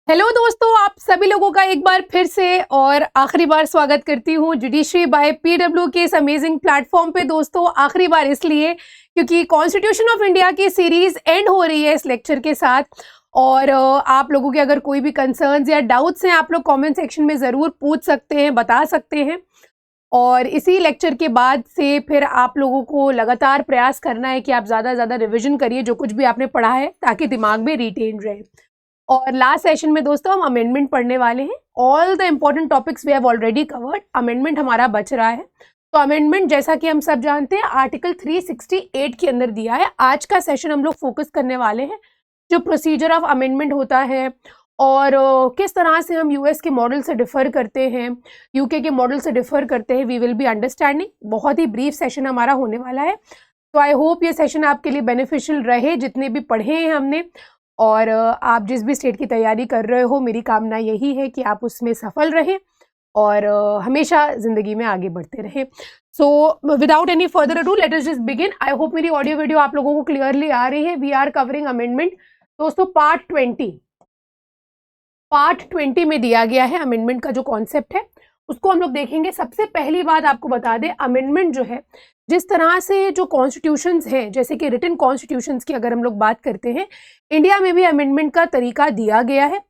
Hello दोस्तों, आप सभी लोगों का एक बार फिर से और आखिरी बार स्वागत करती हूँ जुडिशरी बाय पीडब्ल्यू के इस अमेजिंग प्लेटफॉर्म पे। दोस्तों आखिरी बार इसलिए क्योंकि कॉन्स्टिट्यूशन ऑफ इंडिया की सीरीज एंड हो रही है इस लेक्चर के साथ। और आप लोगों के अगर कोई भी कंसर्न्स या डाउट्स हैं आप लोग कमेंट सेक्शन में ज़रूर पूछ सकते हैं, बता सकते हैं। और इसी लेक्चर के बाद से फिर आप लोगों को लगातार प्रयास करना है कि आप ज़्यादा से ज़्यादा रिविजन करिए जो कुछ भी आपने पढ़ा है, ताकि दिमाग में रिटेन रहे। और लास्ट सेशन में दोस्तों हम अमेंडमेंट पढ़ने वाले हैं। All the important topics we have already covered, amendment हमारा बच रहा है। तो अमेंडमेंट जैसा कि हम सब जानते हैं आर्टिकल 368 के अंदर दिया है। आज का सेशन हम लोग फोकस करने वाले हैं जो प्रोसीजर ऑफ अमेंडमेंट होता है और किस तरह से हम यूएस के मॉडल से डिफर करते हैं, यूके के मॉडल से डिफर करते हैं। We will be understanding. बहुत ही ब्रीफ सेशन हमारा होने वाला है। तो आई होप ये सेशन आपके लिए बेनिफिशियल रहे, जितने भी पढ़े हैं हमने। और आप जिस भी स्टेट की तैयारी कर रहे हो, मेरी कामना यही है कि आप उसमें सफल रहें और हमेशा ज़िंदगी में आगे बढ़ते रहें। So without any further ado let us just begin. I hope मेरी ऑडियो वीडियो आप लोगों को क्लियरली आ रही है। वी आर कवरिंग अमेंडमेंट दोस्तों। पार्ट 20 में दिया गया है अमेंडमेंट का जो कॉन्सेप्ट है उसको हम लोग देखेंगे। सबसे पहली बात आपको बता दें, अमेंडमेंट जो है, जिस तरह से जो कॉन्स्टिट्यूशंस हैं, जैसे कि रिटन कॉन्स्टिट्यूशंस की अगर हम लोग बात करते हैं, इंडिया में भी अमेंडमेंट का तरीका दिया गया है।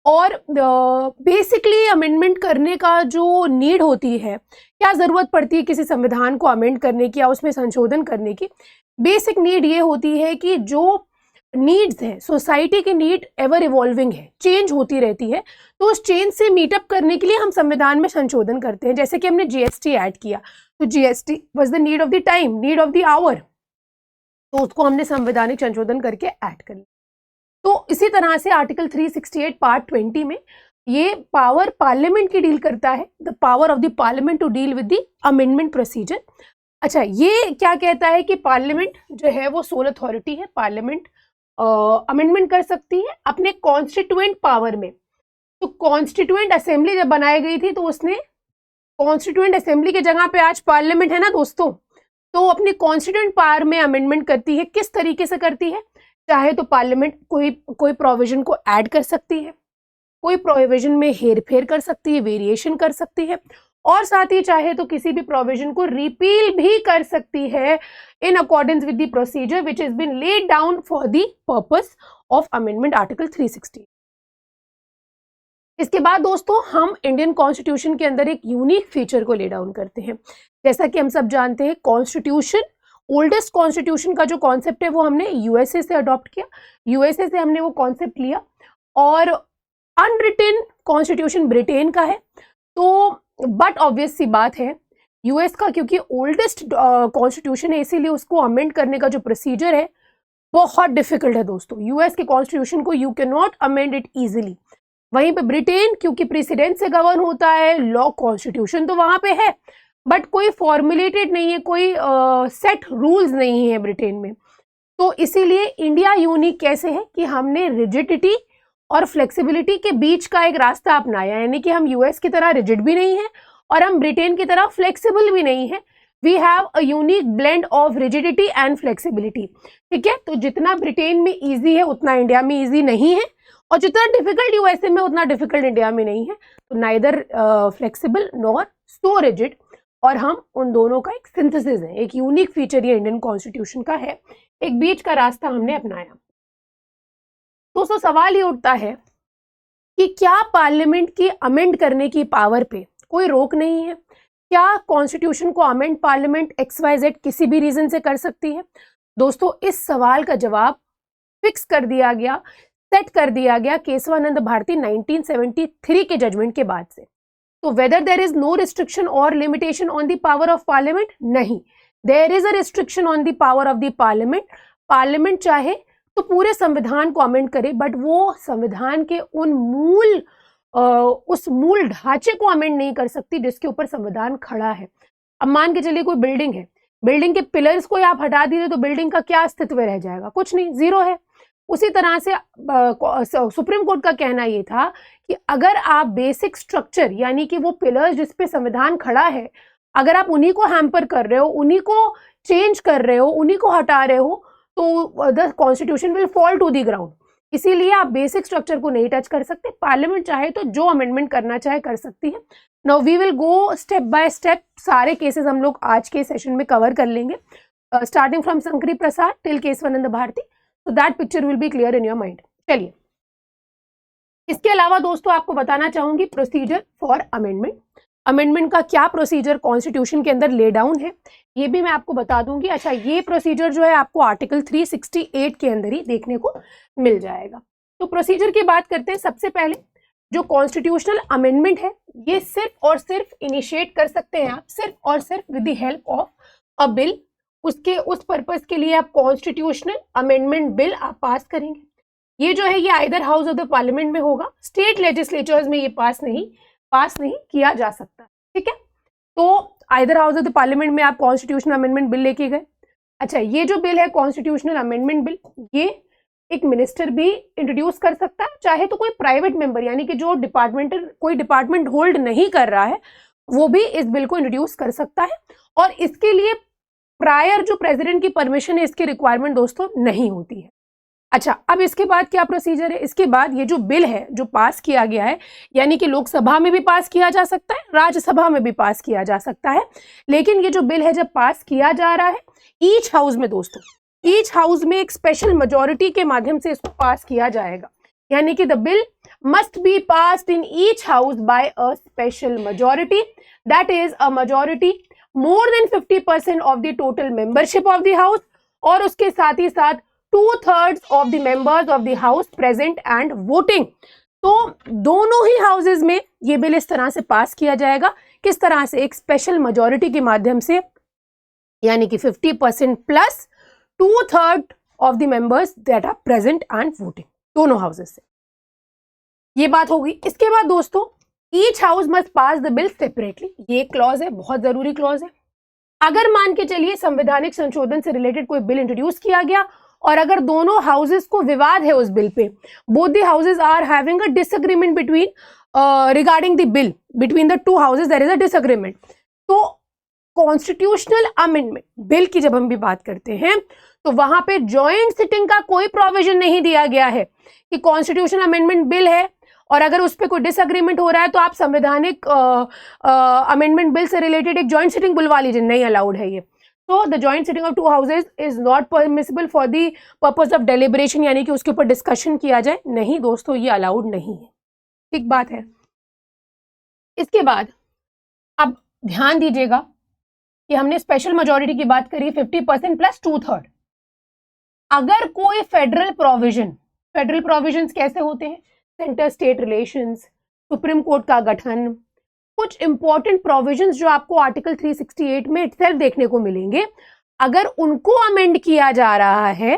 और बेसिकली अमेंडमेंट करने का जो नीड होती है, क्या ज़रूरत पड़ती है किसी संविधान को अमेंड करने की या उसमें संशोधन करने की, बेसिक नीड ये होती है कि जो नीड्स है, सोसाइटी की नीड एवर इवॉल्विंग है, चेंज होती रहती है। तो उस चेंज से मीटअप करने के लिए हम संविधान में संशोधन करते हैं। जैसे कि हमने जीएसटी ऐड किया, तो GST was the need of the time, need of the hour, तो उसको हमने संवैधानिक संशोधन करके ऐड कर लिया। तो इसी तरह से आर्टिकल 368 पार्ट 20 में ये पावर पार्लियामेंट की डील करता है, the power of the parliament to deal with the amendment procedure. अच्छा, ये क्या कहता है कि पार्लियामेंट जो है वो सोल अथॉरिटी है। पार्लियामेंट अमेंडमेंट कर सकती है अपने कॉन्स्टिट्यूएंट पावर में। तो कॉन्स्टिट्यूएंट असेंबली जब बनाई गई थी तो उसने कॉन्स्टिट्यूएंट असेंबली की जगह पे आज पार्लियामेंट है ना दोस्तों, तो अपनी कॉन्स्टिट्यूएंट पावर में अमेंडमेंट करती है। किस तरीके से करती है? चाहे तो पार्लियामेंट कोई प्रोविजन को ऐड कर सकती है, कोई प्रोविजन में हेरफेर कर सकती है, वेरिएशन कर सकती है, और साथ ही चाहे तो किसी भी प्रोविजन को रिपील भी कर सकती है in accordance with the procedure which is been laid down for the purpose of amendment article 360। इसके बाद दोस्तों हम इंडियन कॉन्स्टिट्यूशन के अंदर एक यूनिक फीचर को ले डाउन करते हैं। जैसा कि हम सब जानते हैं, कॉन्स्टिट्यूशन, ओल्डेस्ट कॉन्स्टिट्यूशन का जो कॉन्सेप्ट है वो हमने यूएसए से अडॉप्ट किया। यूएसए से हमने वो कॉन्सेप्ट लिया। और अनरिटन कॉन्स्टिट्यूशन ब्रिटेन का है। तो बट ऑब्वियस सी बात है, यूएस का क्योंकि ओल्डेस्ट कॉन्स्टिट्यूशन है, इसीलिए उसको अमेंड करने का जो प्रोसीजर है बहुत डिफिकल्ट है दोस्तों। यूएस के कॉन्स्टिट्यूशन को you can not amend it easily. वहीं पे ब्रिटेन क्योंकि प्रेसिडेंट से गवर्न होता है, लॉ कॉन्स्टिट्यूशन तो वहां पे है बट कोई फॉर्मुलेटेड नहीं है, कोई सेट रूल्स नहीं है ब्रिटेन में। तो इसीलिए इंडिया यूनिक कैसे है कि हमने रिजिडिटी और फ्लेक्सिबिलिटी के बीच का एक रास्ता अपनाया, यानी कि हम यूएस की तरह रिजिड भी नहीं है और हम ब्रिटेन की तरह फ्लेक्सिबल भी नहीं है। We have a unique blend of rigidity and flexibility. ठीक है, तो जितना ब्रिटेन में इजी है उतना इंडिया में इजी नहीं है, और जितना डिफिकल्ट यूएसए में उतना डिफिकल्ट इंडिया में नहीं है। तो नाइदर फ्लेक्सिबल नॉर सो रिजिड, और हम उन दोनों का एक सिंथेसिस है, एक यूनिक फीचर ये इंडियन कॉन्स्टिट्यूशन का है। एक बीच का रास्ता हमने अपनाया। दोस्तों सवाल ये उठता है कि क्या पार्लियामेंट की अमेंड करने की पावर पे कोई रोक नहीं है? क्या कॉन्स्टिट्यूशन को अमेंड पार्लियामेंट XYZ किसी भी रीजन से कर सकती है? दोस्तों इस सवाल का जवाब फिक्स कर दिया गया, सेट कर दिया गया केशवानंद भारती 1973 के जजमेंट के बाद से। तो whether there is no restriction और limitation on the power of Parliament, नहीं, there is a restriction on the power of the Parliament. Parliament चाहे तो पूरे संविधान को अमेंड करे, बट वो संविधान के उस मूल ढांचे को अमेंड नहीं कर सकती जिसके ऊपर संविधान खड़ा है। अब मान के चलिए कोई बिल्डिंग है, बिल्डिंग के पिलर्स को आप हटा दीजिए तो बिल्डिंग का क्या अस्तित्व रह जाएगा? कुछ नहीं, जीरो है। उसी तरह से सुप्रीम कोर्ट का कहना ये था कि अगर आप बेसिक स्ट्रक्चर, यानी कि वो पिलर्स जिस पे संविधान खड़ा है, अगर आप उन्हीं को हैम्पर कर रहे हो, उन्हीं को चेंज कर रहे हो, उन्हीं को हटा रहे हो, तो the constitution will fall to the ground. इसीलिए आप बेसिक स्ट्रक्चर को नहीं टच कर सकते। पार्लियामेंट चाहे तो जो अमेंडमेंट करना चाहे कर सकती है। Now we will go step by step, सारे केसेस हम लोग आज के सेशन में कवर कर लेंगे, starting from Shankari Prasad till Keshavananda Bharati, so that picture will be clear in your mind. चलिए, इसके अलावा दोस्तों आपको बताना चाहूंगी प्रोसीजर फॉर अमेंडमेंट। अमेंडमेंट का क्या प्रोसीजर कॉन्स्टिट्यूशन के अंदर ले डाउन है ये भी मैं आपको बता दूंगी। अच्छा, ये प्रोसीजर जो है आपको आर्टिकल 368 के अंदर ही देखने को मिल जाएगा। तो प्रोसीजर की बात करते हैं। सबसे पहले जो कॉन्स्टिट्यूशनल अमेंडमेंट है ये सिर्फ और सिर्फ इनिशिएट कर सकते हैं आप सिर्फ और सिर्फ with the help of a bill. उसके उस पर्पस के लिए आप कॉन्स्टिट्यूशनल अमेंडमेंट बिल आप पास करेंगे। ये जो है ये either house of the parliament में होगा, स्टेट लेजिस्लेचर्स में ये पास नहीं किया जा सकता। ठीक है, तो either house of the parliament में आप कॉन्स्टिट्यूशनल अमेंडमेंट बिल लेके गए। अच्छा, ये जो बिल है कॉन्स्टिट्यूशनल अमेंडमेंट बिल, ये एक मिनिस्टर भी इंट्रोड्यूस कर सकता है, चाहे तो कोई प्राइवेट मेंबर यानी कि जो कोई डिपार्टमेंट होल्ड नहीं कर रहा है वो भी इस बिल को इंट्रोड्यूस कर सकता है। और इसके लिए प्रायर जो प्रेसिडेंट की परमिशन है इसकी रिक्वायरमेंट दोस्तों नहीं होती है। अच्छा, अब इसके बाद क्या प्रोसीजर है? इसके बाद ये जो बिल है जो पास किया गया है, यानी कि लोकसभा में भी पास किया जा सकता है, राज्यसभा में भी पास किया जा सकता है, लेकिन ये जो बिल है जब पास किया जा रहा है ईच हाउस में दोस्तों, ईच हाउस में एक स्पेशल मेजॉरिटी के माध्यम से इसको पास किया जाएगा। यानी कि the bill must be passed in each house by a special majority, that is a majority more than 50% of the total membership of the house, और उसके साथ ही साथ 2/3 of the members of the house present and voting. तो दोनों ही houses में ये bill इस तरह से पास किया जाएगा। किस तरह से? एक स्पेशल मेजॉरिटी के माध्यम से, यानी कि 50% plus 2/3 of the members that are present and voting, दोनों हाउसेज से। ये बात होगी। इसके बाद दोस्तों each house must pass the bill separately, ये क्लॉज है, बहुत जरूरी क्लॉज है। अगर मान के चलिए संवैधानिक संशोधन से रिलेटेड कोई बिल इंट्रोड्यूस किया गया और अगर दोनों हाउसेस को विवाद है उस बिल पे, both the houses are having a disagreement between regarding the bill, between the two houses there is a disagreement, तो कॉन्स्टिट्यूशनल अमेंडमेंट बिल की जब हम भी बात करते हैं तो वहां पे जॉइंट सिटिंग का कोई प्रोविजन नहीं दिया गया है कि कॉन्स्टिट्यूशनल अमेंडमेंट बिल है और अगर उस पर कोई डिसएग्रीमेंट हो रहा है तो आप संवैधानिक अमेंडमेंट बिल से रिलेटेड एक जॉइंट सिटिंग बुलवा लीजिए, नहीं अलाउड है ये। तो the joint sitting of to houses is not permissible for the purpose of deliberation, यानी कि उसके ऊपर डिस्कशन किया जाए, नहीं दोस्तों, ये अलाउड नहीं है। ठीक बात है। इसके बाद अब ध्यान दीजिएगा कि हमने स्पेशल मेजॉरिटी की बात करी 50% प्लस 2/3। अगर कोई फेडरल प्रोविजंस कैसे होते हैं? Centre state relations, supreme court का गठन, कुछ इंपॉर्टेंट प्रोविजंस जो आपको आर्टिकल 368 में इटसेल्फ देखने को मिलेंगे, अगर उनको अमेंड किया जा रहा है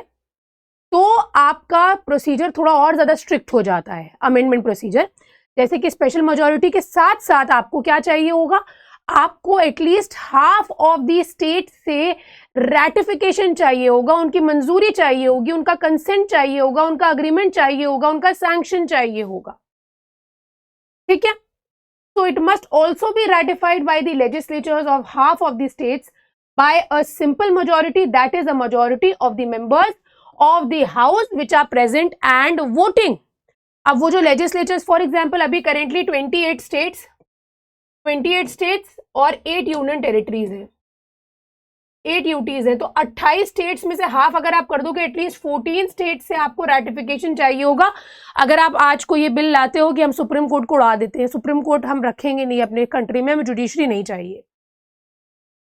तो आपका प्रोसीजर थोड़ा और ज्यादा स्ट्रिक्ट हो जाता है, अमेंडमेंट प्रोसीजर। जैसे कि स्पेशल मेजॉरिटी के साथ साथ आपको क्या चाहिए होगा? आपको at least half of the state से रैटिफिकेशन चाहिए होगा, उनकी मंजूरी चाहिए होगी, उनका कंसेंट चाहिए होगा, उनका अग्रीमेंट चाहिए होगा, उनका सैंक्शन चाहिए होगा। ठीक है, so it must also be ratified by the legislatures of half of the states by a simple majority, that is a majority of the members of the house which are present and voting. अब वो जो legislatures for example अभी currently 28 states और 8 union territories हैं, 8 UTs हैं, तो 28 states में से हाफ अगर आप कर दोगे एटलीस्ट 14 स्टेट से आपको रैटिफिकेशन चाहिए होगा। अगर आप आज को ये बिल लाते हो कि हम सुप्रीम कोर्ट को उड़ा देते हैं, सुप्रीम कोर्ट हम रखेंगे नहीं अपने कंट्री में, हमें जुडिशरी नहीं चाहिए,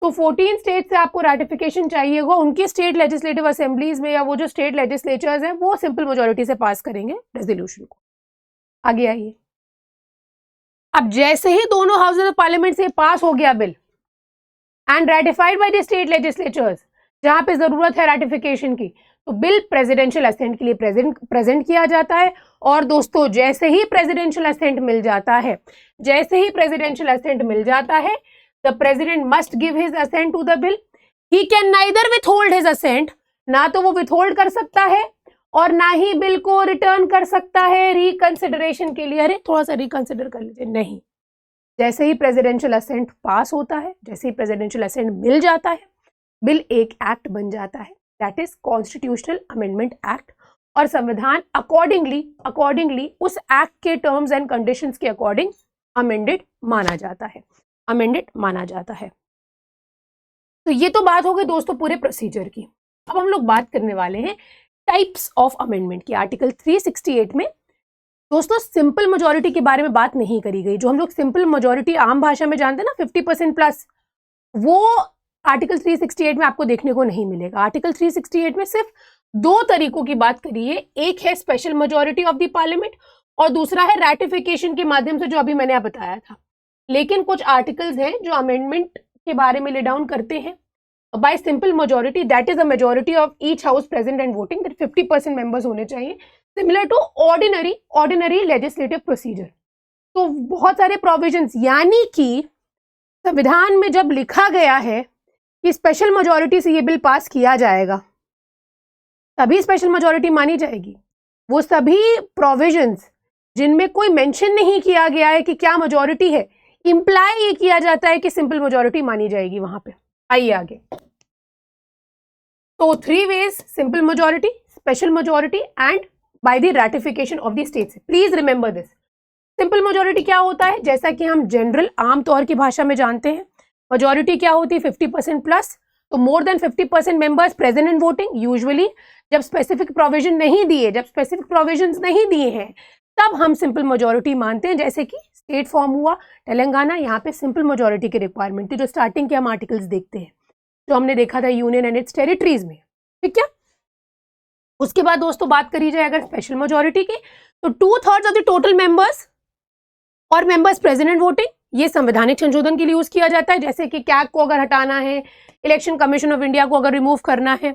तो 14 स्टेट से आपको रैटिफिकेशन चाहिए होगा। उनकी स्टेट लेजिस्लेटिव असेंबलीज में या वो जो स्टेट लेजिस्लेचर्स हैं वो सिंपल मेजॉरिटी से पास करेंगे रेजोल्यूशन को। आगे आइए, अब जैसे ही दोनों हाउसेज ऑफ पार्लियामेंट से पास हो गया bill and ratified by the state legislatures, जहां पे जरूरत है रैटिफिकेशन की, तो बिल प्रेसिडेंशियल असेंट के लिए प्रेजेंट किया जाता है। और दोस्तों जैसे ही प्रेसिडेंशियल असेंट मिल जाता है, the president must give his assent to the bill. He can neither withhold his assent, ना तो वो विथहोल्ड कर सकता है और ना ही बिल को रिटर्न कर सकता है रिकंसिडरेशन के लिए। अरे थोड़ा सा रिकंसिडर कर लीजिए, नहीं, जैसे ही प्रेसिडेंशियल असेंट पास होता है, जैसे ही प्रेसिडेंशियल असेंट मिल जाता है, बिल एक एक्ट बन जाता है, that is constitutional amendment act. और संविधान अकॉर्डिंगली उस एक्ट के टर्म्स एंड कंडीशंस के अकॉर्डिंग अमेंडेड माना जाता है। तो ये तो बात हो गई दोस्तों पूरे प्रोसीजर की। अब हम लोग बात करने वाले हैं टाइप्स ऑफ अमेंडमेंट की। आर्टिकल 368 में दोस्तों सिंपल मेजॉरिटी के बारे में बात नहीं करी गई। जो हम लोग सिंपल मेजॉरिटी आम भाषा में जानते हैं ना 50% प्लस, वो आर्टिकल 368 में आपको देखने को नहीं मिलेगा। आर्टिकल 368 में सिर्फ दो तरीकों की बात करी है, एक है special majority of the parliament और दूसरा है रैटिफिकेशन के माध्यम से, जो अभी मैंने आप बताया था। लेकिन कुछ आर्टिकल्स हैं जो अमेंडमेंट के बारे में ले डाउन करते हैं by simple majority, that is a majority of each house present and voting, that 50% members होने चाहिए, similar to ordinary legislative procedure. तो बहुत सारे प्रोविजंस, यानी कि संविधान में जब लिखा गया है कि स्पेशल मेजॉरिटी से ये बिल पास किया जाएगा तभी स्पेशल मेजॉरिटी मानी जाएगी। वो सभी प्रोविजंस जिनमें कोई मेंशन नहीं किया गया है कि क्या मेजॉरिटी है, इंप्लाई ये किया जाता है कि सिंपल मेजॉरिटी मानी जाएगी वहां पे। आइए आगे। तो 3 ways: simple majority, special majority and by the ratification of the states. Please remember this. Simple majority क्या होता है, जैसा कि हम जनरल आम तौर की भाषा में जानते हैं, मेजॉरिटी क्या होती है 50% प्लस, तो more than 50% members present in voting. Usually जब स्पेसिफिक प्रोविजन नहीं दिए, जब स्पेसिफिक प्रोविजंस नहीं दिए हैं, तब हम सिंपल मेजॉरिटी मानते हैं। जैसे कि स्टेट फॉर्म हुआ तेलंगाना, यहाँ पे सिंपल मेजॉरिटी की रिक्वायरमेंट थी। जो स्टार्टिंग के हम आर्टिकल्स देखते हैं, जो हमने देखा था यूनियन एंड इट्स टेरिटरीज में, ठीक है। उसके बाद दोस्तों बात करी जाए अगर स्पेशल मेजॉरिटी की, तो 2/3 ऑफ द टोटल मेंबर्स और मेंबर्स प्रेजेंट इन वोटिंग, ये संवैधानिक संशोधन के लिए यूज किया जाता है। जैसे कि कैग को अगर हटाना है, इलेक्शन कमीशन ऑफ इंडिया को अगर रिमूव करना है,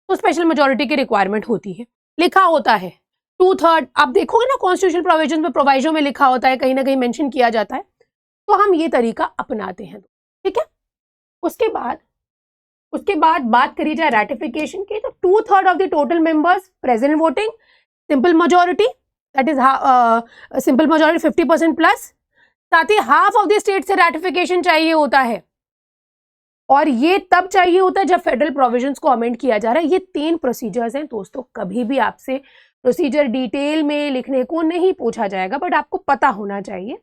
तो स्पेशल मेजॉरिटी की रिक्वायरमेंट होती है। लिखा होता है 2/3, आप देखोगे ना कॉन्स्टिट्यूशनल प्रोविजन में, प्रोवाइजो में लिखा होता है, कहीं ना कहीं मेंशन किया जाता है। तो हम ये तरीका अपनाते हैं, ठीक है। उसके बाद बात करी जाए रैटिफिकेशन की, तो 2/3 of the total members present voting, simple majority, that is simple majority 50% plus, साथ ही हाफ ऑफ द स्टेट से रैटिफिकेशन चाहिए होता है। और ये तब चाहिए होता है जब फेडरल प्रोविजंस को अमेंड किया जा रहा है। ये 3 प्रोसीजर्स हैं दोस्तों। कभी भी आपसे प्रोसीजर डिटेल में लिखने को नहीं पूछा जाएगा, बट आपको पता होना चाहिए,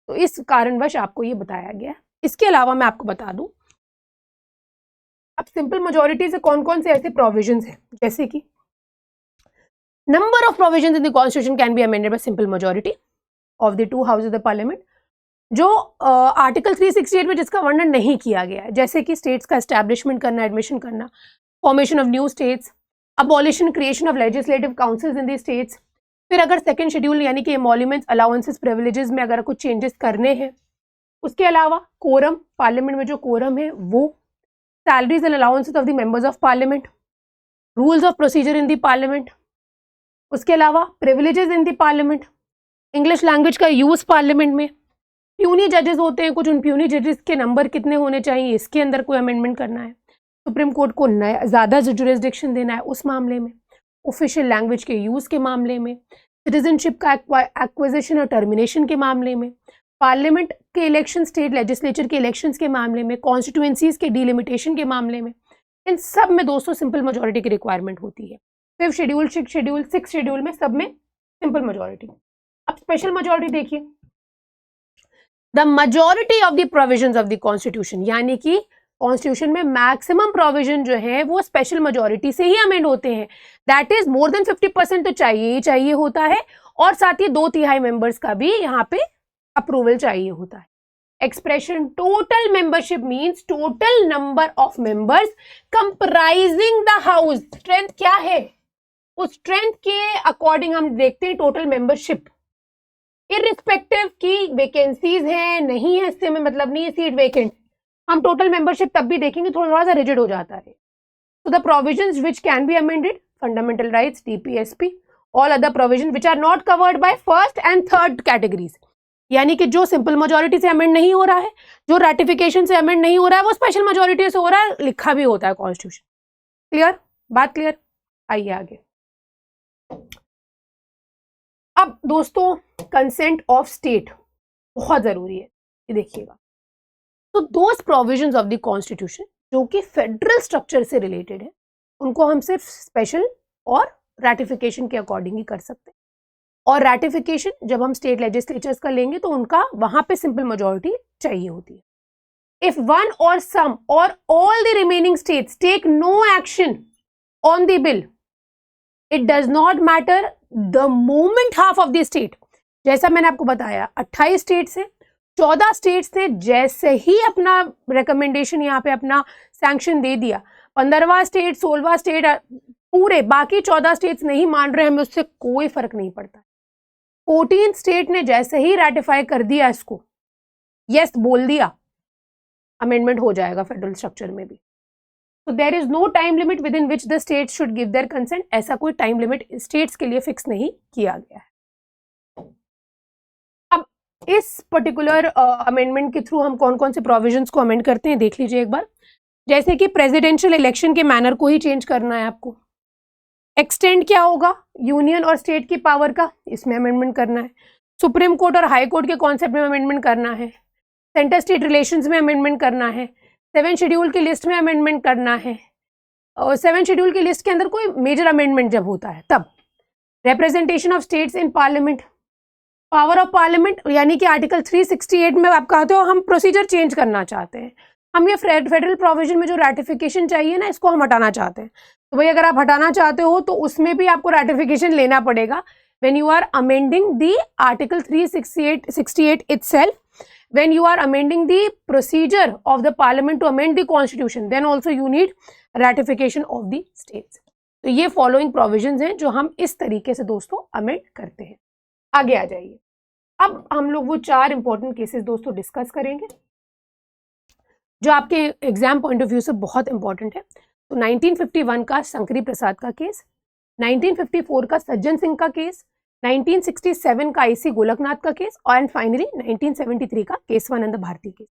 तो इस कारणवश आपको ये बताया गया। इसके अलावा मैं आपको बता दूं, अब सिंपल मेजॉरिटी से कौन कौन से ऐसे प्रोविजंस हैं, जैसे कि number of provisions in the constitution can be amended bye simple majority of the 2 houses of the parliament, जो आर्टिकल 368 में जिसका वर्णन नहीं किया गया है। जैसे कि स्टेट्स का एस्टैब्लिशमेंट करना, एडमिशन करना, formation of new states, abolition creation of legislative councils in the states. फिर अगर सेकंड शेड्यूल यानी कि एमोल्यूमेंट्स, अलाउंसेस, प्रिविलेजेस में अगर कुछ चेंजेस करने हैं। उसके अलावा कोरम, पार्लियामेंट में जो कोरम है वो, salaries and allowances of the members of parliament, rules of procedure in the parliament. उसके अलावा privileges in the parliament, English language का यूज पार्लियामेंट में, प्यूनी जजेस होते हैं कुछ, उन प्यूनी जजेस के नंबर कितने होने चाहिए, इसके अंदर कोई अमेंडमेंट करना है। सुप्रीम कोर्ट को नया ज़्यादा जुरिस्डिक्शन देना है उस मामले में, ऑफिशियल लैंग्वेज के यूज़ के मामले में, सिटीजनशिप का एक्विजिशन और टर्मिनेशन के मामले में, पार्लियामेंट के इलेक्शन, स्टेट लेजिस्लेचर के इलेक्शंस के मामले में, कॉन्स्टिट्यूएंसीज के डिलिमिटेशन के मामले में, इन सब में दोस्तों सिंपल मेजॉरिटी की रिक्वायरमेंट होती है। 5th schedule, 6th schedule, 6th schedule में सब में सिंपल मेजॉरिटी। अब स्पेशल मेजॉरिटी देखिए, the majority of the provisions of the constitution, यानी कि कॉन्स्टिट्यूशन में मैक्सिमम प्रोविजन जो है वो स्पेशल मेजॉरिटी से ही अमेंड होते हैं। दैट इज मोर देन 50% तो चाहिए ही चाहिए होता है, और साथ ही 2/3 मेंबर्स का भी यहाँ पे अप्रूवल चाहिए होता है। Expression total membership means total number of members comprising the house. Strength क्या है, उस स्ट्रेंथ के अकॉर्डिंग हम देखते हैं टोटल मेंबरशिप, इररिस्पेक्टिव की वैकेंसीज है नहीं है, इससे हमें मतलब नहीं है सीट वैकेंट, हम टोटल मेंबरशिप तब भी देखेंगे, थोड़ा सा रिजिड हो जाता है। तो the provisions which can be amended, fundamental rights, DPSP, all other provision which are not covered by 1st and 3rd categories, यानी कि जो सिंपल मेजॉरिटी से अमेंड नहीं हो रहा है, जो रैटिफिकेशन से अमेंड नहीं हो रहा है, वो स्पेशल मेजॉरिटी से हो रहा है, लिखा भी होता है कॉन्स्टिट्यूशन। क्लियर, बात क्लियर। आइए आगे। अब दोस्तों कंसेंट ऑफ स्टेट बहुत जरूरी है, ये देखिएगा। तो those provisions of the constitution जो कि फेडरल स्ट्रक्चर से रिलेटेड है, उनको हम सिर्फ स्पेशल और रैटिफिकेशन के अकॉर्डिंग ही कर सकते हैं। और रैटिफिकेशन जब हम स्टेट लेजिस्लेचर्स का लेंगे तो उनका वहां पे सिंपल मेजॉरिटी चाहिए होती है। If one or some or all the remaining states take no action on the bill, it does not matter the moment half of the state, जैसा मैंने आपको बताया 28 स्टेट्स हैं, 14 स्टेट्स ने जैसे ही अपना रिकमेंडेशन यहाँ पे अपना सैंक्शन दे दिया, 15वां स्टेट 16वां स्टेट पूरे बाकी 14 स्टेट्स नहीं मान रहे, हमें उससे कोई फर्क नहीं पड़ता। 14 स्टेट ने जैसे ही रैटिफाई कर दिया इसको, यस बोल दिया, अमेंडमेंट हो जाएगा फेडरल स्ट्रक्चर में भी। तो there is no time limit within which the state should give their consent, ऐसा कोई टाइम लिमिट स्टेट्स के लिए फिक्स नहीं किया गया है। अब इस पर्टिकुलर अमेंडमेंट के थ्रू हम कौन कौन से प्रोविजंस को अमेंड करते हैं देख लीजिए एक बार। जैसे कि प्रेसिडेंशियल इलेक्शन के मैनर को ही चेंज करना है आपको। एक्सटेंड क्या होगा यूनियन और स्टेट की पावर का, इसमें अमेंडमेंट करना है। सुप्रीम कोर्ट और हाई कोर्ट के कॉन्सेप्ट में अमेंडमेंट करना है। सेंटर स्टेट रिलेशंस में अमेंडमेंट करना है। 7 शेड्यूल की लिस्ट में अमेंडमेंट करना है। और 7 शेड्यूल की लिस्ट के अंदर कोई मेजर अमेंडमेंट जब होता है तब। Representation of states in parliament, power of parliament, यानी कि आर्टिकल 368 में आप कहते हो हम प्रोसीजर चेंज करना चाहते हैं, हम ये फेडरल प्रोविजन में जो रैटिफिकेशन चाहिए ना इसको हम हटाना चाहते हैं। तो भाई अगर आप हटाना चाहते हो तो उसमें भी आपको रैटिफिकेशन लेना पड़ेगा। When you are amending the article 368 itself, when you are amending the procedure of the parliament to amend the constitution, then also you need ratification of the states। तो ये फॉलोइंग प्रोविजंस हैं जो हम इस तरीके से दोस्तों अमेंड करते हैं। आगे आ जाइए। अब हम लोग वो 4 इंपॉर्टेंट केसेस दोस्तों डिस्कस करेंगे जो आपके एग्जाम पॉइंट ऑफ व्यू से बहुत इंपॉर्टेंट है। तो 1951 का शंकरी प्रसाद का केस, 1954 का सज्जन सिंह का केस, 1967 का आईसी गोलकनाथ का केस और फाइनली 1973 का केशवानंद भारती केस।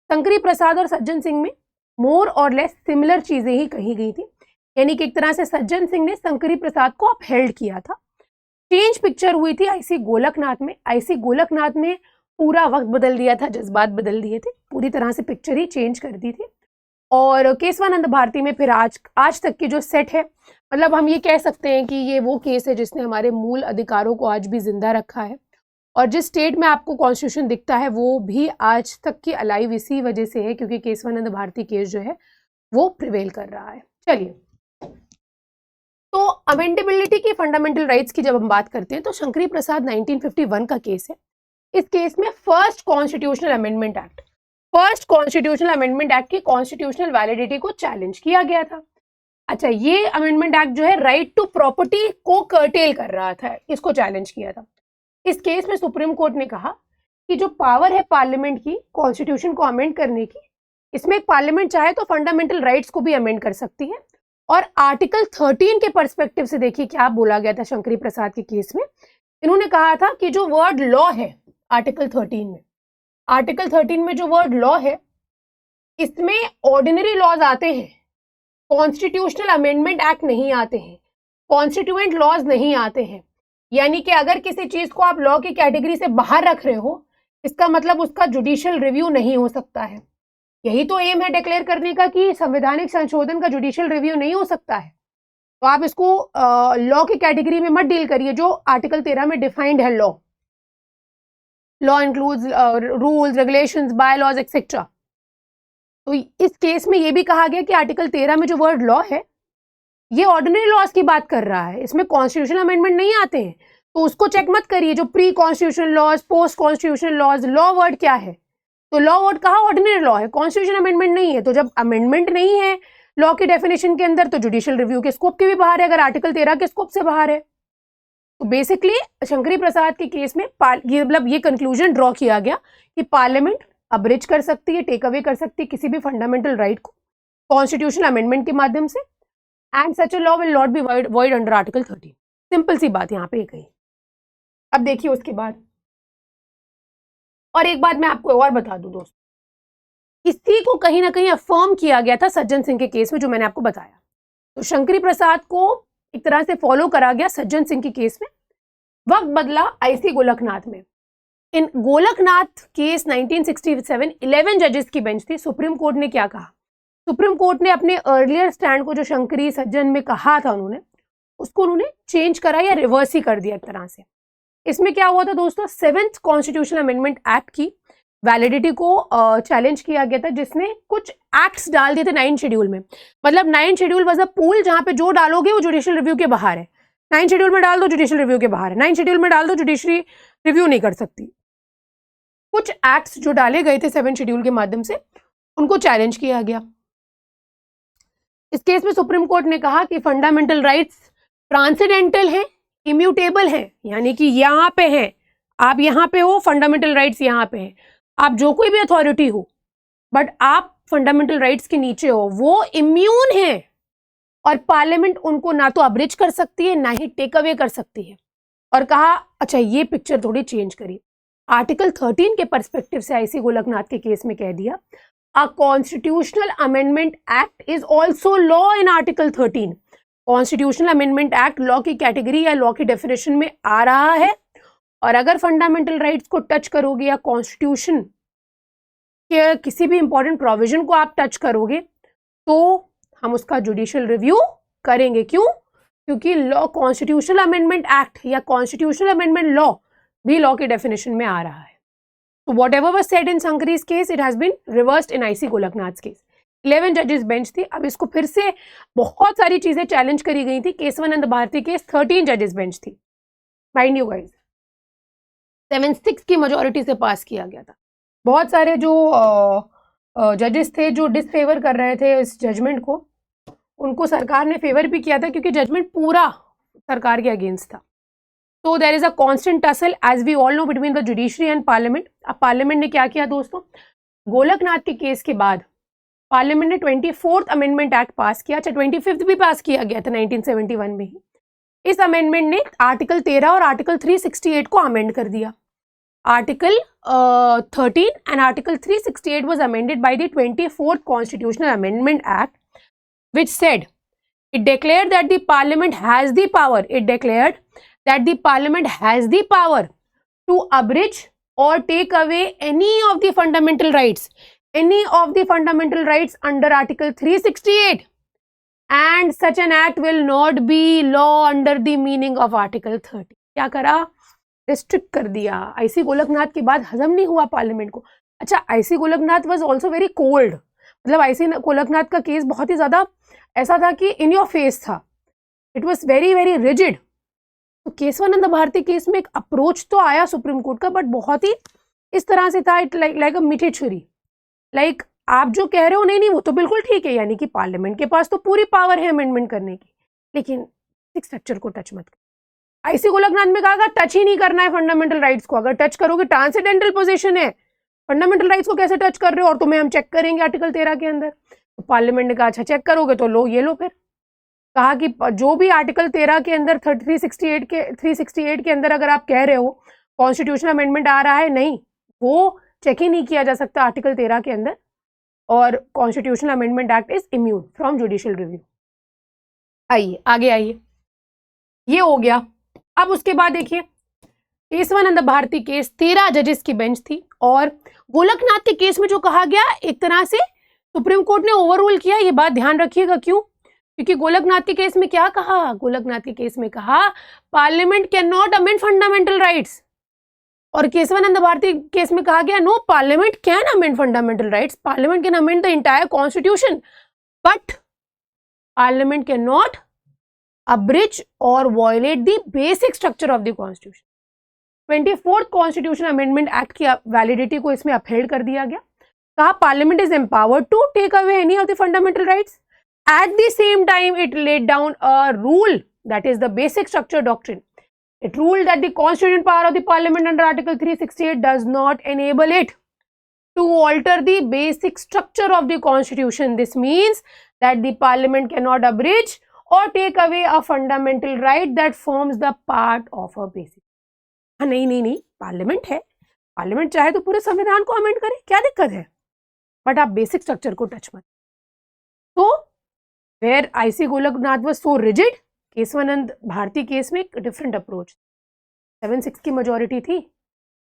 शंकरी प्रसाद और सज्जन सिंह में मोर और लेस सिमिलर चीजें ही कही गई थी, यानी कि एक तरह से सज्जन सिंह ने शंकरी प्रसाद को अपहेल्ड किया था। चेंज पिक्चर हुई थी आईसी गोलकनाथ में। आईसी गोलकनाथ में पूरा वक्त बदल दिया था, जज्बात बदल दिए थे, पूरी तरह से पिक्चर ही चेंज कर दी थी। और केशवानंद भारती में फिर आज तक की जो सेट है, मतलब हम ये कह सकते हैं कि ये वो केस है जिसने हमारे मूल अधिकारों को आज भी जिंदा रखा है। और जिस स्टेट में आपको कॉन्स्टिट्यूशन दिखता है वो भी आज तक की अलाइव इसी वजह से है क्योंकि केशवानंद भारती केस जो है वो प्रिवेल कर रहा है। चलिए, तो अमेंडेबिलिटी की फंडामेंटल राइट्स की जब हम बात करते हैं तो शंकरी प्रसाद 1951 का केस है। इस केस में फर्स्ट कॉन्स्टिट्यूशनल अमेंडमेंट एक्ट की कॉन्स्टिट्यूशनल वैलिडिटी को चैलेंज किया गया था। अच्छा, ये अमेंडमेंट एक्ट जो है राइट टू प्रॉपर्टी को कर्टेल कर रहा था, इसको चैलेंज किया था। इस केस में सुप्रीम कोर्ट ने कहा कि जो पावर है पार्लियामेंट की कॉन्स्टिट्यूशन को अमेंड करने की, इसमें एक पार्लियामेंट चाहे तो फंडामेंटल राइट्स को भी अमेंड कर सकती है। और आर्टिकल 13 के पर्सपेक्टिव से देखिए क्या बोला गया था शंकरी प्रसाद के केस में। इन्होंने कहा था कि जो वर्ड लॉ है आर्टिकल 13 में जो वर्ड लॉ है, इसमें ऑर्डिनरी लॉज आते हैं, कॉन्स्टिट्यूशनल अमेंडमेंट एक्ट नहीं आते हैं, कॉन्स्टिट्यूएंट लॉज नहीं आते हैं। यानी कि अगर किसी चीज को आप लॉ की कैटेगरी से बाहर रख रहे हो, इसका मतलब उसका जुडिशियल रिव्यू नहीं हो सकता है। यही तो एम है डिक्लेयर करने का कि संवैधानिक संशोधन का जुडिशियल रिव्यू नहीं हो सकता है। तो आप इसको लॉ की कैटेगरी में मत डील करिए जो आर्टिकल 13 में डिफाइंड है। Law includes rules, regulations, bylaws etcetera. तो इस केस में ये भी कहा गया कि आर्टिकल 13 में जो वर्ड लॉ है ये ऑर्डिनरी लॉज की बात कर रहा है, इसमें कॉन्स्टिट्यूशनल अमेंडमेंट नहीं आते हैं। तो उसको चेक मत करिए जो pre constitutional laws, post constitutional laws, law word क्या है, तो लॉ वर्ड कहा ऑर्डिनरी लॉ है, कॉन्स्टिट्यूशन अमेंडमेंट नहीं है। तो जब अमेंडमेंट नहीं है लॉ की डेफिनेशन के अंदर तो जुडिशियल रिव्यू के स्कोप के भी बाहर है, अगर आर्टिकल 13 के स्कोप से बाहर है। तो बेसिकली शंकरी प्रसाद के केस में मतलब ये कंक्लूजन ड्रॉ किया गया कि पार्लियामेंट अब्रिज कर सकती है, टेक अवे कर सकती है किसी भी फंडामेंटल राइट को कॉन्स्टिट्यूशनल अमेंडमेंट के माध्यम से, and such a law will not be void under article 13। Simple सी बात यहाँ पे कही। अब देखिए उसके बाद, और एक बात मैं आपको और बता दूं दोस्तों, इसी को कहीं ना कहीं अफर्म किया गया था सज्जन सिंह के केस में जो मैंने आपको बताया। तो शंकरी प्रसाद को एक तरह से फॉलो करा गया सज्जन सिंह के केस में। वक्त बदला आईसी गोलकनाथ में। इन गोलकनाथ केस 1967 11 जजेस की बेंच थी। सुप्रीम कोर्ट ने क्या कहा, सुप्रीम कोर्ट ने अपने अर्लियर स्टैंड को जो शंकरी सज्जन में कहा था उन्होंने, उसको उन्होंने चेंज करा या रिवर्स ही कर दिया एक तरह से। इसमें क्या हुआ था दोस्तों, 7th कॉन्स्टिट्यूशनल अमेंडमेंट एक्ट की वैलिडिटी को चैलेंज किया गया था, जिसने कुछ एक्ट्स डाल दिए थे 9 शेड्यूल में। मतलब 9 शेड्यूल वाज अ पूल जहां पे जो डालोगे वो जुडिशियल रिव्यू के बाहर है। 9 शेड्यूल में डाल दो जुडिशियल रिव्यू के बाहर है, 9 शेड्यूल में डाल दो जुडिशरी रिव्यू नहीं कर सकती। कुछ एक्ट्स जो डाले गए थे 7 शेड्यूल के माध्यम से, उनको चैलेंज किया गया। इस केस में सुप्रीम कोर्ट ने कहा कि फंडामेंटल राइट्स ट्रांसेंडेंटल हैं, इम्यूटेबल हैं, यानी कि यहाँ पे हैं, आप यहाँ पे हो, फंडामेंटल राइट्स यहाँ पे हैं, आप जो कोई भी अथॉरिटी हो बट आप फंडामेंटल राइट्स के नीचे हो, वो इम्यून है और पार्लियामेंट उनको ना तो अब्रिज कर सकती है ना ही टेक अवे कर सकती है। और कहा अच्छा ये पिक्चर थोड़ी चेंज करिए। आर्टिकल 13 के पर्सपेक्टिव से आईसी गोलकनाथ के केस में कह दिया, a constitutional amendment act is also law in article 13। Constitutional amendment act law की कैटेगरी या लॉ की डेफिनेशन में आ रहा है, और अगर फंडामेंटल राइट्स को टच करोगे या कॉन्स्टिट्यूशन के किसी भी इंपॉर्टेंट प्रोविजन को आप टच करोगे तो हम उसका जुडिशियल रिव्यू करेंगे। क्यों? क्योंकि लॉ कॉन्स्टिट्यूशनल अमेंडमेंट एक्ट या कॉन्स्टिट्यूशनल अमेंडमेंट लॉ भी लॉ के डेफिनेशन में आ रहा है। तो whatever was said in संकरीज case, it has been reversed in I C Golaknath case. 11 जजेस बेंच थी। अब इसको फिर से बहुत सारी चीजें चैलेंज करी गई थी। केसवानंद भारती केस 13 जजेस बेंच थी, माइंड यू गाइस, 7-6 की मेजोरिटी से पास किया गया था। बहुत सारे जो जजेस थे जो डिसफेवर कर रहे थे इस जजमेंट को, उनको सरकार ने फेवर भी किया था क्योंकि जजमेंट पूरा सरकार के अगेंस्ट था। तो there is a constant tussle as we all know between the judiciary and parliament. अब पार्लियामेंट ने क्या किया दोस्तों, गोलकनाथ के केस के बाद पार्लियामेंट ने 24th अमेंडमेंट एक्ट पास किया। अच्छा 25th भी पास किया गया था 1971 में ही। इस अमेंडमेंट ने आर्टिकल 13 और आर्टिकल 368 को अमेंड कर दिया। Article 13 and Article 368 was amended by the 24th Constitutional Amendment Act, which said it declared that the Parliament has the power. It declared that the Parliament has the power to abridge or take away any of the fundamental rights under Article 368, and such an act will not be law under the meaning of Article 30. क्या करा, restrict कर दिया। IC Golaknath के बाद हजम नहीं हुआ parliament को। अच्छा IC Golaknath was also very cold, मतलब आईसी गोलकनाथ का केस बहुत ही ज्यादा ऐसा था कि इन योर फेस था, it was very very rigid. तो केसवानंद भारती केस में एक अप्रोच तो आया सुप्रीम कोर्ट का, बट बहुत ही इस तरह से था, इट लाइक अ मीठी छुरी, लाइक आप जो कह रहे हो नहीं वो तो बिल्कुल ठीक है, यानी कि पार्लियामेंट के पास तो पूरी पावर है अमेंडमेंट करने की, लेकिन स्ट्रक्चर को टच मत करो। आईसी गोलकनाथ में कहा टच ही नहीं करना है फंडामेंटल राइट्स को। अगर टच करोगे ट्रांसेंडेंटल पोजीशन है, फंडामेंटल राइट्स को कैसे टच कर रहे हो, और तुम्हें हम चेक करेंगे आर्टिकल 13 के अंदर। तो पार्लियामेंट ने कहा अच्छा चेक करोगे तो लो, ये लो। फिर कहा कि जो भी आर्टिकल 13 के अंदर 368 के अंदर अगर आप कह रहे हो कॉन्स्टिट्यूशनल अमेंडमेंट आ रहा है, नहीं वो चेक ही नहीं किया जा सकता आर्टिकल 13 के अंदर, और constitutional amendment act is immune from judicial review. आइए आगे आइए, ये हो गया। अब उसके बाद देखिए केसवानंद भारती केस 13 जजेस की बेंच थी, और गोलकनाथ के केस में जो कहा गया एक तरह से सुप्रीम कोर्ट ने ओवररूल किया। ये बात ध्यान रखिएगा, क्यों? क्योंकि गोलकनाथ के केस में क्या कहा, गोलकनाथ के केस में कहा parliament can not amend fundamental rights, और केसवानंद भारती केस में कहा गया no, parliament can amend fundamental rights, parliament can amend the entire constitution, but parliament can not abridge or violate the basic structure of the constitution. 24th Constitutional Amendment Act की validity को इसमें upheld कर दिया गया। कहा parliament is empowered to take away any of the fundamental rights, at the same time it laid down a rule that is the basic structure doctrine. It ruled that the constituent power of the parliament under Article 368 does not enable it to alter the basic structure of the constitution. This means that the parliament cannot abridge or take away a fundamental right that forms the part of a basic. नहीं, parliament है, parliament चाहे तो पूरे संविधान को amend करे, क्या दिक्कत है, बट आप बेसिक स्ट्रक्चर को टच मत। तो where IC Golaknath was so rigid, Kesavananda Bharati case में एक डिफरेंट अप्रोच। 7-6 की मेजोरिटी थी,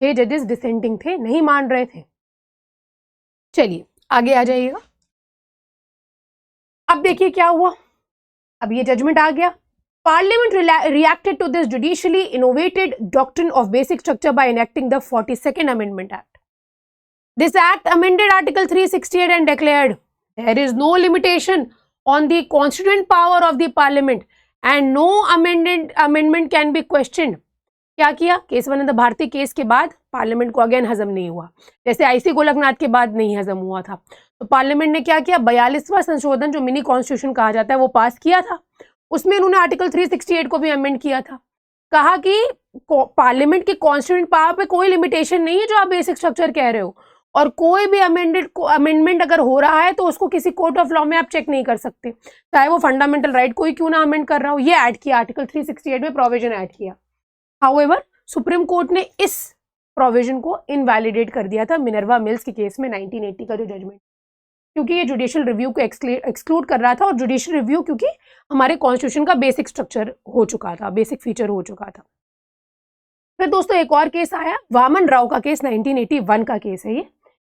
6 जजेस डिसेंटिंग थे, नहीं मान रहे थे। चलिए आगे आ जाइएगा। अब देखिए क्या हुआ, अब ये जजमेंट आ गया, Parliament reacted to this judicially innovated doctrine of basic structure by enacting the 42nd Amendment Act. This act amended Article 368 and declared there is no limitation on the constituent power of the Parliament and no amendment can be questioned. क्या किया? Keshavananda Bharati case के बाद parliament को again हजम नहीं हुआ, जैसे IC Golaknath के बाद नहीं हजम हुआ था। तो पार्लियामेंट ने क्या किया? 42वां संशोधन जो मिनी कॉन्स्टिट्यूशन कहा जाता है वो पास किया था। उसमें इन्होंने आर्टिकल 368 को भी अमेंड किया था। कहा कि पार्लियामेंट की कॉन्स्टिट्यूएंट पावर पे कोई लिमिटेशन नहीं है जो आप बेसिक स्ट्रक्चर कह रहे हो, और कोई भी अमेंडमेंट अगर हो रहा है तो उसको किसी कोर्ट ऑफ लॉ में आप चेक नहीं कर सकते, चाहे वो फंडामेंटल राइट कोई क्यों ना अमेंड कर रहा हो। ये ऐड किया, आर्टिकल 368 में प्रोविजन ऐड किया। हाउएवर सुप्रीम कोर्ट ने इस प्रोविजन को इनवैलिडेट कर दिया था मिनर्वा मिल्स के केस में 1980 का जो जजमेंट, क्योंकि ये जुडिशियल रिव्यू को एक्सक्लूड कर रहा था, और जुडिशियल रिव्यू क्योंकि हमारे कॉन्स्टिट्यूशन का बेसिक स्ट्रक्चर हो चुका था, बेसिक फीचर हो चुका था। फिर दोस्तों एक और केस आया, वामन राव का केस, 1981 का केस है ये।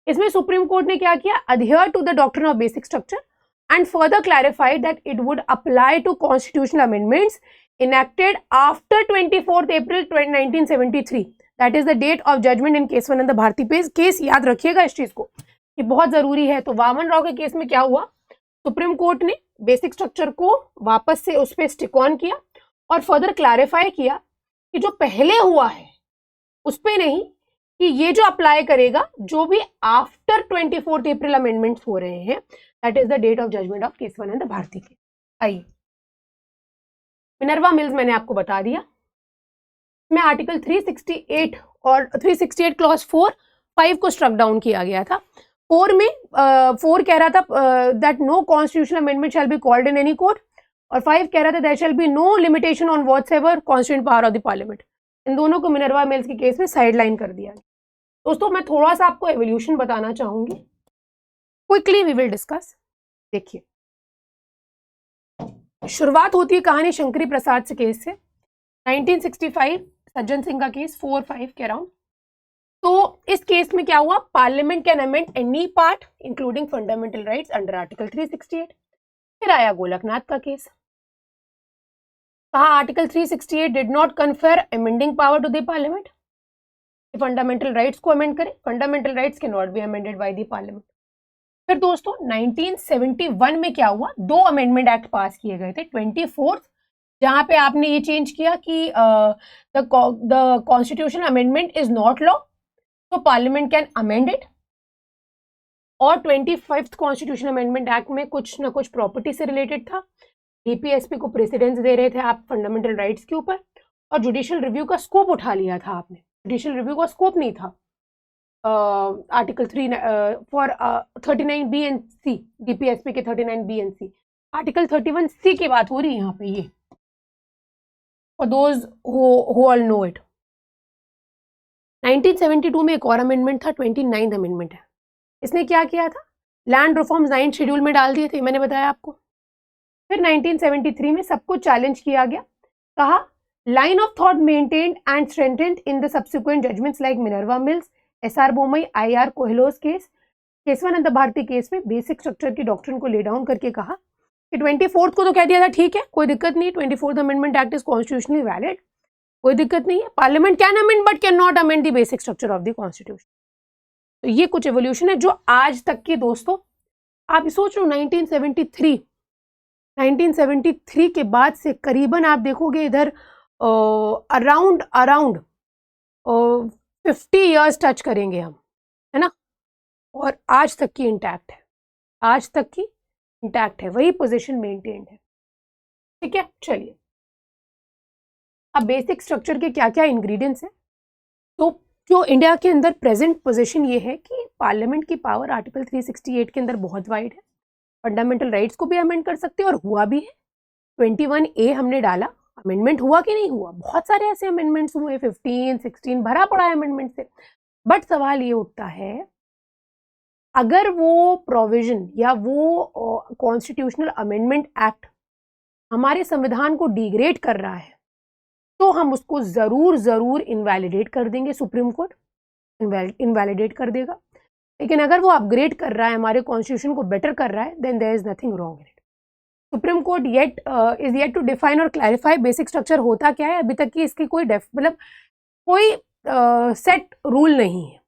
इसमें सुप्रीम कोर्ट ने क्या किया? Adhere to the doctrine of basic structure and further clarified that it would apply to constitutional amendments enacted after 24th April 1973, that is the date of judgment in Keshavananda Bharati case. याद रखिएगा इस चीज को, ये बहुत जरूरी है। तो वामन राव के केस में क्या हुआ? सुप्रीम कोर्ट ने बेसिक स्ट्रक्चर को वापस से उस पर स्टिक ऑन किया और फर्दर क्लैरिफाई किया कि जो पहले हुआ है उस पर नहीं, कि ये जो अप्लाई करेगा जो भी आफ्टर 24th अप्रैल अमेंडमेंट्स हो रहे हैं, that is the date of judgment of Keshavananda Bharati के। आइए, मिनर्वा मिल्स मैंने आपको बता दिया, में आर्टिकल 368 और 368 क्लॉज 4(5) को स्ट्रक डाउन किया गया था। 4 में 4 कह रहा था that no constitutional amendment shall be called in any court, और 5 कह रहा था there shall be no limitation on whatever constituent power of the parliament. इन दोनों को मिनर्वा मिल्स के केस में साइडलाइन कर दिया। दोस्तों मैं थोड़ा सा आपको एवोल्यूशन बताना चाहूंगी, क्विकली वी विल डिस्कस। देखिए, शुरुआत होती है कहानी शंकरी प्रसाद से केस से, 1965 सज्जन सिंह का केस, 4(5) के अराउंड। तो इस केस में क्या हुआ? Parliament can amend any part including fundamental rights under article 368। फिर आया गोलकनाथ का केस, कहा article 368 did not confer amending power to the parliament, fundamental rights को अमेंड करे, fundamental rights can not be amended by the parliament. फिर दोस्तों 1971 में क्या हुआ? 2 अमेंडमेंट एक्ट पास किए गए थे। 24th, जहां पे आपने ये चेंज किया कि the constitution amendment is not law, तो पार्लियामेंट कैन अमेंड इट। और 25th कॉन्स्टिट्यूशन अमेंडमेंट एक्ट में कुछ ना कुछ प्रॉपर्टी से रिलेटेड था, डीपीएसपी को प्रेसिडेंस दे रहे थे आप फंडामेंटल राइट्स के ऊपर, और जुडिशियल रिव्यू का स्कोप उठा लिया था आपने। जुडिशियल रिव्यू का स्कोप नहीं था article 3 for 39B and C, DPSP के 39B and C। Article 31C की बात हो रही है यहाँ पे, ये for those who all know it. 1972 में एक और अमेंडमेंट था, 29th अमेंडमेंट है। इसने क्या किया था? लैंड रिफॉर्म्स 9th शेड्यूल में डाल दिए थे, मैंने बताया आपको। फिर 1973 में सबको चैलेंज किया गया, कहा line of thought maintained and strengthened in the subsequent judgments like Minerva Mills, SR Bommai, IR कोहलोस केस, केशवानंद भारती केस में बेसिक स्ट्रक्चर की डॉक्ट्रिन को ले डाउन करके कहा कि 24th को तो कह दिया था ठीक है, कोई दिक्कत नहीं, 24th amendment act is constitutionally valid, कोई दिक्कत नहीं है, parliament can amend but can not amend the basic structure of the constitution. तो ये कुछ एवोल्यूशन है जो आज तक के दोस्तों, आप सोच लो 1973 के बाद से करीबन आप देखोगे इधर अराउंड 50 इयर्स टच करेंगे हम, है ना, और आज तक की इंटैक्ट है, आज तक की इंटैक्ट है, वही पोजीशन मेंटेन्ड है। ठीक है, चलिए अब बेसिक स्ट्रक्चर के क्या क्या इंग्रेडिएंट्स हैं। तो जो इंडिया के अंदर प्रेजेंट पोजीशन ये है कि पार्लियामेंट की पावर आर्टिकल 368 के अंदर बहुत वाइड है, फंडामेंटल राइट्स को भी अमेंड कर सकते हैं, और हुआ भी है। 21A हमने डाला, अमेंडमेंट हुआ कि नहीं हुआ? बहुत सारे ऐसे अमेंडमेंट्स हुए, 15, 16 भरा पड़ा है अमेंडमेंट से। बट सवाल ये उठता है, अगर वो प्रोविजन या वो कॉन्स्टिट्यूशनल अमेंडमेंट एक्ट हमारे संविधान को डिग्रेड कर रहा है, तो हम उसको जरूर इनवैलिडेट कर देंगे, सुप्रीम कोर्ट इनवैलिडेट कर देगा। लेकिन अगर वो अपग्रेड कर रहा है, हमारे कॉन्स्टिट्यूशन को बेटर कर रहा है, then there is nothing wrong in it. Supreme court is yet to define और क्लैरिफाई बेसिक स्ट्रक्चर होता क्या है, अभी तक की इसकी कोई मतलब कोई सेट रूल नहीं है।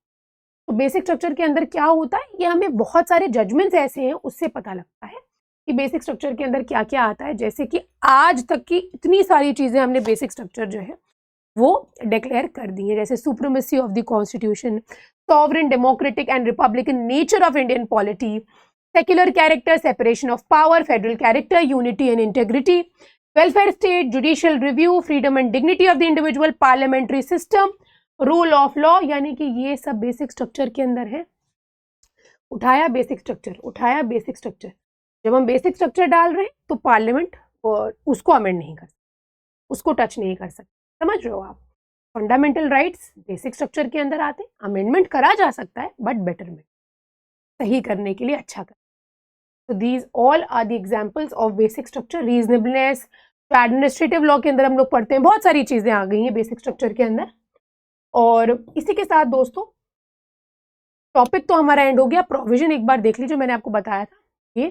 तो बेसिक स्ट्रक्चर के अंदर क्या होता है, ये हमें बहुत सारे जजमेंट्स ऐसे हैं उससे पता लगता है कि बेसिक स्ट्रक्चर के अंदर क्या क्या आता है। जैसे कि आज तक की इतनी सारी चीज़ें हमने बेसिक स्ट्रक्चर जो है वो डिक्लेयर कर दी है, जैसे supremacy of the constitution, sovereign democratic and Republican nature of Indian polity, secular character, separation of power, federal character, unity and integrity, welfare state, judicial review, freedom and dignity of the individual, parliamentary system, rule of law, यानी कि ये सब basic structure के अंदर है। उठाया basic structure, जब हम बेसिक स्ट्रक्चर डाल रहे हैं तो पार्लियामेंट उसको अमेंड नहीं कर सकते, उसको टच नहीं कर सकते, समझ रहे हो आप। फंडामेंटल राइट्स बेसिक स्ट्रक्चर के अंदर आते हैं, अमेंडमेंट करा जा सकता है बट बेटरमेंट, सही करने के लिए, अच्छा कर। So these all are the examples of basic structure, reasonableness, administrative law के अंदर हम लोग पढ़ते हैं, बहुत सारी चीजें आ गई हैं बेसिक स्ट्रक्चर के अंदर। और इसी के साथ दोस्तों टॉपिक तो हमारा एंड हो गया। प्रोविजन एक बार देख लीजिए, मैंने आपको बताया था ये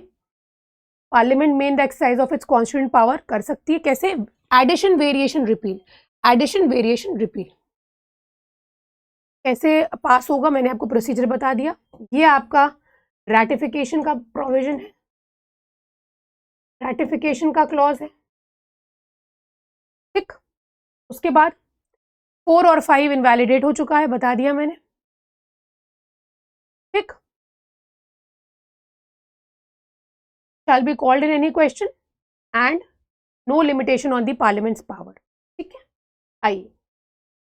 parliament may in the exercise of its constituent power कर सकती है कैसे, addition variation repeal, addition variation repeal कैसे पास होगा, मैंने आपको प्रोसीजर बता दिया। ये आपका रैटिफिकेशन का प्रोविजन है, रैटिफिकेशन का क्लॉज है, ठीक। उसके बाद 4 और 5 इनवैलिडेट हो चुका है, बता दिया मैंने, ठीक। shall be called in any question and no limitation on the parliament's power, ठीक है। आइए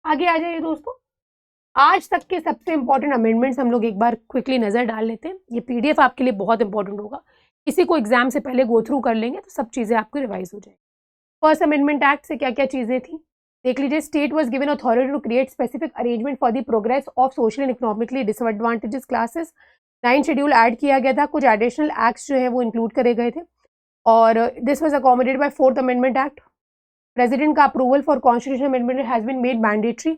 आगे आ जाइए दोस्तों, आज तक के सबसे इंपॉर्टेंट अमेंडमेंट्स हम लोग एक बार क्विकली नजर डाल लेते हैं। ये पीडीएफ आपके लिए बहुत इंपॉर्टेंट होगा, किसी को एग्जाम से पहले गो थ्रू कर लेंगे तो सब चीजें आपकी रिवाइज हो जाएगी। फर्स्ट अमेंडमेंट एक्ट से क्या क्या चीजें थी देख लीजिए। State was given authority to create specific arrangement for the progress of social and economically disadvantages classes. 9 schedule add किया गया था, कुछ एडिशनल एक्ट्स जो है वो इंक्लूड करे गए थे और this was accommodated by 4th amendment act. President का approval for constitutional amendment has been made mandatory.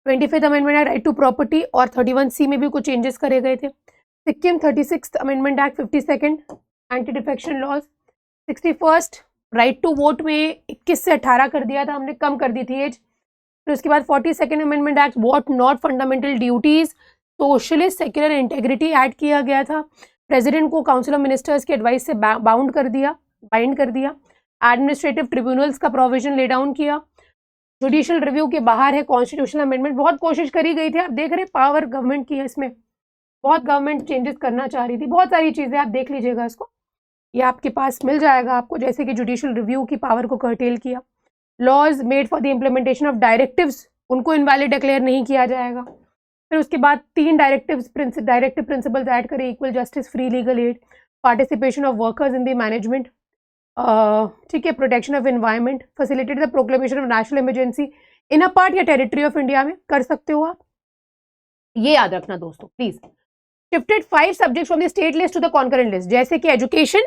25th amendment act right to property और 31C में भी कुछ चेंजेस करे गए थे। Sikkim 36th amendment act 52nd anti defection laws. 61st right to vote में 21 से 18 कर दिया था हमने, कम कर दी थी एज। फिर उसके बाद 42nd amendment act what not fundamental duties socialist secular integrity add किया गया था। प्रेसिडेंट को काउंसिल ऑफ मिनिस्टर्स की एडवाइस से बाइंड कर दिया। एडमिनिस्ट्रेटिव ट्रिब्यूनल्स का प्रोविजन ले डाउन किया। जुडिशियल रिव्यू के बाहर है कॉन्स्टिट्यूशनल अमेंडमेंट, बहुत कोशिश करी गई थी, आप देख रहे पावर गवर्नमेंट की है, इसमें बहुत गवर्नमेंट चेंजेस करना चाह रही थी, बहुत सारी चीजें आप देख लीजिएगा इसको, ये आपके पास मिल जाएगा आपको। जैसे कि जुडिशियल रिव्यू की पावर को कर्टेल किया। Laws made for the implementation of directives, उनको इनवैलिड डिक्लेयर नहीं किया जाएगा। फिर उसके बाद 3 डायरेक्टिव प्रिंसिपल्स ऐड करें, equal justice, free legal aid, participation of workers in the management, ठीक है, protection of environment, facilitate the proclamation of national emergency in a part या टेरिटरी ऑफ इंडिया में कर सकते हो आप, ये याद रखना दोस्तों please. Shifted 5 subjects from the state list to the concurrent list, जैसे कि education,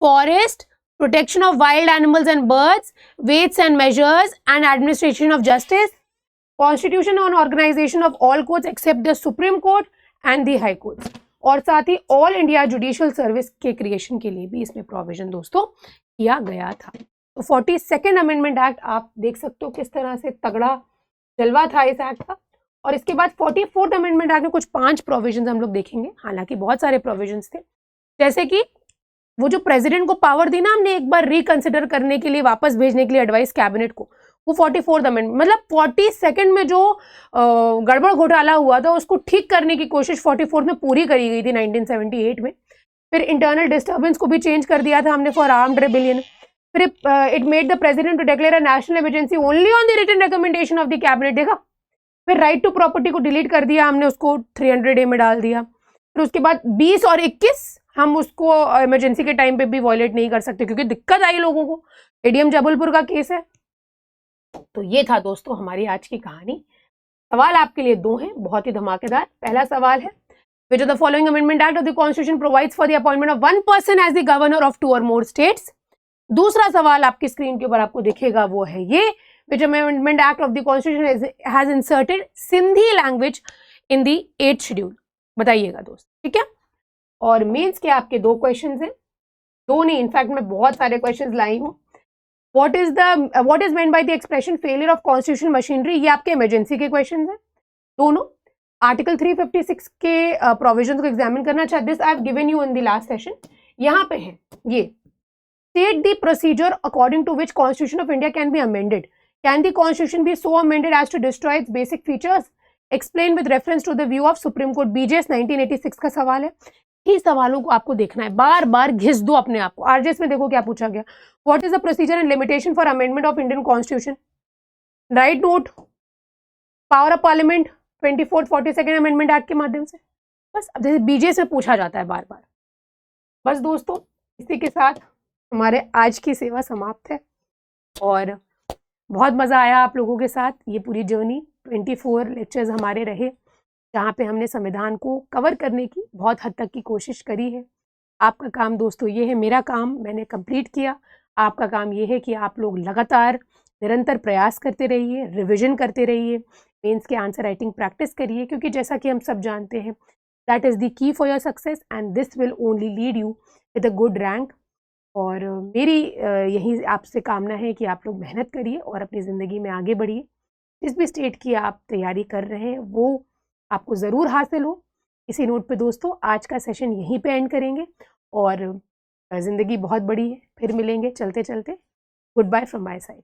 forest, protection of wild animals and birds, weights and measures and administration of justice, constitution on organisation of all courts except the supreme court and the high courts, और साथ ही all India judicial service के creation के लिए भी इसमें provision दोस्तों किया गया था। तो 42nd अमेंडमेंट एक्ट आप देख सकते हो किस तरह से तगड़ा जलवा था इस एक्ट का। और इसके बाद 44th अमेंडमेंट एक्ट में कुछ 5 प्रोविजन हम लोग देखेंगे, हालांकि बहुत सारे प्रोविजंस थे, जैसे कि वो जो प्रेसिडेंट को पावर दी ना हमने एक बार रिकंसिडर करने के लिए, वापस भेजने के लिए एडवाइस कैबिनेट को, वो 44th अमेंडमेंट, मतलब 42nd में जो गड़बड़ घोटाला हुआ था उसको ठीक करने की कोशिश 44th में पूरी करी गई थी 1978 में। फिर इंटरनल डिस्टर्बेंस को भी चेंज कर दिया था हमने फॉर आर्म्ड रेबेलियन। फिर it made the president to declare a national emergency only on the written recommendation of the cabinet, देखा। फिर राइट टू प्रॉपर्टी को डिलीट कर दिया हमने, उसको 300A में डाल दिया। फिर उसके बाद 20 और 21 हम उसको इमरजेंसी के टाइम पे भी वॉयलेट नहीं कर सकते क्योंकि दिक्कत आई लोगों को, एडीएम जबलपुर का केस है। तो ये था दोस्तों हमारी आज की कहानी। सवाल आपके लिए 2 हैं, बहुत ही धमाकेदार। पहला सवाल है, which of the following amendment act of the constitution provides for the appointment of one person as the governor of 2 or more states। दूसरा सवाल आपकी स्क्रीन के ऊपर आपको दिखेगा, वो है ये, which amendment act of the constitution has inserted Sindhi language in the 8th schedule, बताइएगा दोस्त, ठीक है। और मेंस के आपके 2 क्वेश्चन हैं, दो नहीं, इनफैक्ट मैं बहुत सारे क्वेश्चंस लाई हूँ। What is meant by the expression failure of constitution machinery, ये आपके इमरजेंसी के क्वेश्चन हैं दोनों। आर्टिकल 356 के प्रोविजन को एग्जामिन करना चाहते, this I have given you in the last session. यहाँ पे है ये, state the procedure according to which constitution of India can be amended, can the constitution be so amended as to destroy its basic features, explain with reference to the view of supreme court. BJS 1986 का सवाल है। ही सवालों को आपको देखना है, बार बार घिस दो अपने आप को। आरजेएस में देखो क्या पूछा गया, what is the procedure and limitation for amendment of Indian constitution, right note, power of parliament 24th 42nd amendment act के माध्यम से। बस अब जैसे बीजेएस में पूछा जाता है बार बार। बस दोस्तों, इसी के साथ हमारे आज की सेवा समाप्त है और बहुत मज़ा आया आप लोगों के साथ। ये पूरी जर्नी 24 लेक्चर्स हमारे रहे, जहाँ पे हमने संविधान को कवर करने की बहुत हद तक की कोशिश करी है। आपका काम दोस्तों ये है, मेरा काम मैंने कंप्लीट किया, आपका काम ये है कि आप लोग लगातार निरंतर प्रयास करते रहिए, रिविजन करते रहिए, मेंस के आंसर राइटिंग प्रैक्टिस करिए, क्योंकि जैसा कि हम सब जानते हैं that is the key for your success and this will only lead you with a good rank. और मेरी यही आपसे कामना है कि आप लोग मेहनत करिए और अपनी ज़िंदगी में आगे बढ़िए। जिस भी स्टेट की आप तैयारी कर रहे हैं वो आपको ज़रूर हासिल हो। इसी नोट पे दोस्तों आज का सेशन यहीं पे एंड करेंगे और ज़िंदगी बहुत बड़ी है, फिर मिलेंगे चलते चलते। Goodbye from my side.